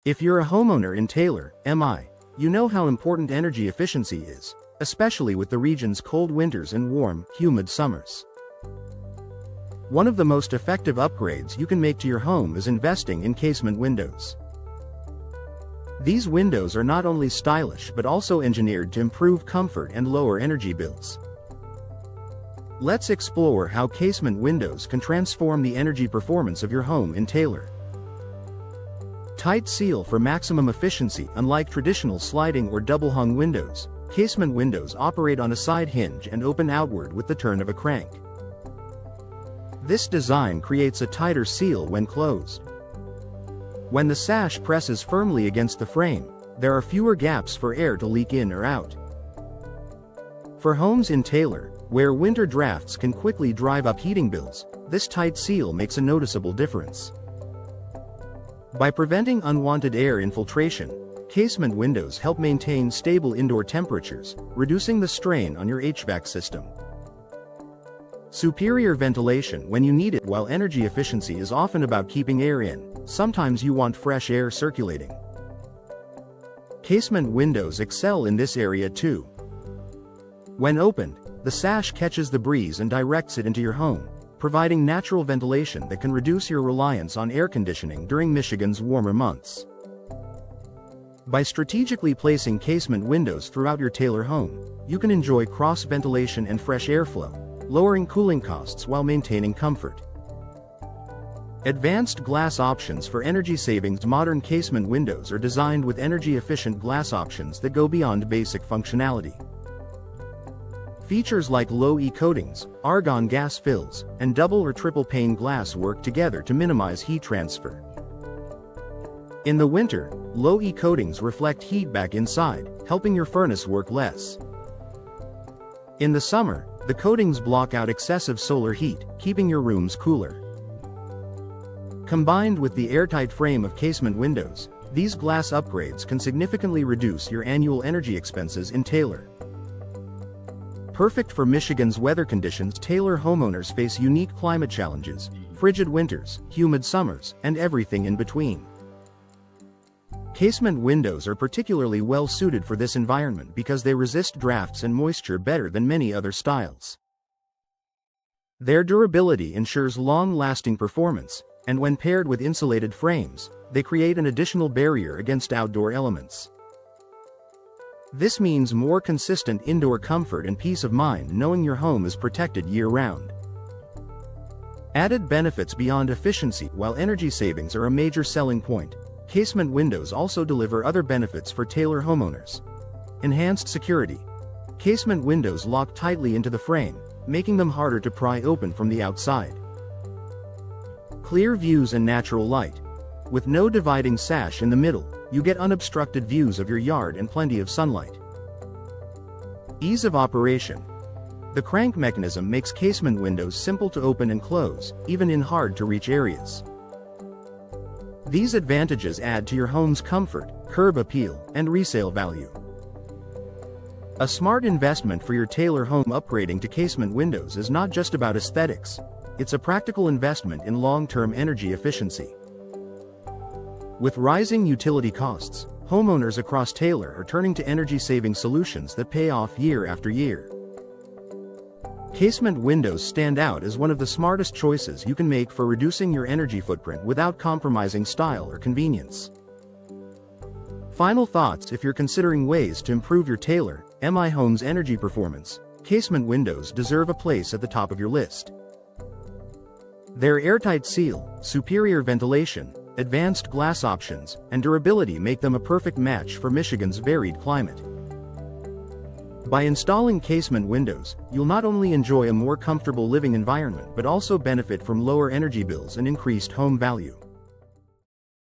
If you're a homeowner in Taylor, MI, you know how important energy efficiency is, especially with the region's cold winters and warm, humid summers. One of the most effective upgrades you can make to your home is investing in casement windows. These windows are not only stylish but also engineered to improve comfort and lower energy bills. Let's explore how casement windows can transform the energy performance of your home in Taylor. Tight seal for maximum efficiency. Unlike traditional sliding or double-hung windows, casement windows operate on a side hinge and open outward with the turn of a crank. This design creates a tighter seal when closed. When the sash presses firmly against the frame, there are fewer gaps for air to leak in or out. For homes in Taylor, where winter drafts can quickly drive up heating bills, this tight seal makes a noticeable difference. By preventing unwanted air infiltration, casement windows help maintain stable indoor temperatures, reducing the strain on your HVAC system. Superior ventilation when you need it. While energy efficiency is often about keeping air in, sometimes you want fresh air circulating. Casement windows excel in this area too. When opened, the sash catches the breeze and directs it into your home, providing natural ventilation that can reduce your reliance on air conditioning during Michigan's warmer months. By strategically placing casement windows throughout your Taylor home, you can enjoy cross-ventilation and fresh airflow, lowering cooling costs while maintaining comfort. Advanced glass options for energy savings. Modern casement windows are designed with energy-efficient glass options that go beyond basic functionality. Features like low-E coatings, argon gas fills, and double or triple pane glass work together to minimize heat transfer. In the winter, low-E coatings reflect heat back inside, helping your furnace work less. In the summer, the coatings block out excessive solar heat, keeping your rooms cooler. Combined with the airtight frame of casement windows, these glass upgrades can significantly reduce your annual energy expenses in Taylor. Perfect for Michigan's weather conditions. Taylor homeowners face unique climate challenges, frigid winters, humid summers, and everything in between. Casement windows are particularly well suited for this environment because they resist drafts and moisture better than many other styles. Their durability ensures long-lasting performance, and when paired with insulated frames, they create an additional barrier against outdoor elements. This means more consistent indoor comfort and peace of mind knowing your home is protected year-round. Added benefits beyond efficiency. While energy savings are a major selling point, casement windows also deliver other benefits for Taylor homeowners. Enhanced security. Casement windows lock tightly into the frame, making them harder to pry open from the outside. Clear views and natural light. With no dividing sash in the middle, you get unobstructed views of your yard and plenty of sunlight. Ease of operation. The crank mechanism makes casement windows simple to open and close, even in hard-to-reach areas. These advantages add to your home's comfort, curb appeal, and resale value. A smart investment for your Taylor home. Upgrading to casement windows is not just about aesthetics, it's a practical investment in long-term energy efficiency. With rising utility costs, homeowners across Taylor are turning to energy-saving solutions that pay off year after year. Casement windows stand out as one of the smartest choices you can make for reducing your energy footprint without compromising style or convenience. Final thoughts. If you're considering ways to improve your Taylor, MI home's energy performance, casement windows deserve a place at the top of your list. Their airtight seal, superior ventilation, advanced glass options, and durability make them a perfect match for Michigan's varied climate. By installing casement windows, you'll not only enjoy a more comfortable living environment but also benefit from lower energy bills and increased home value.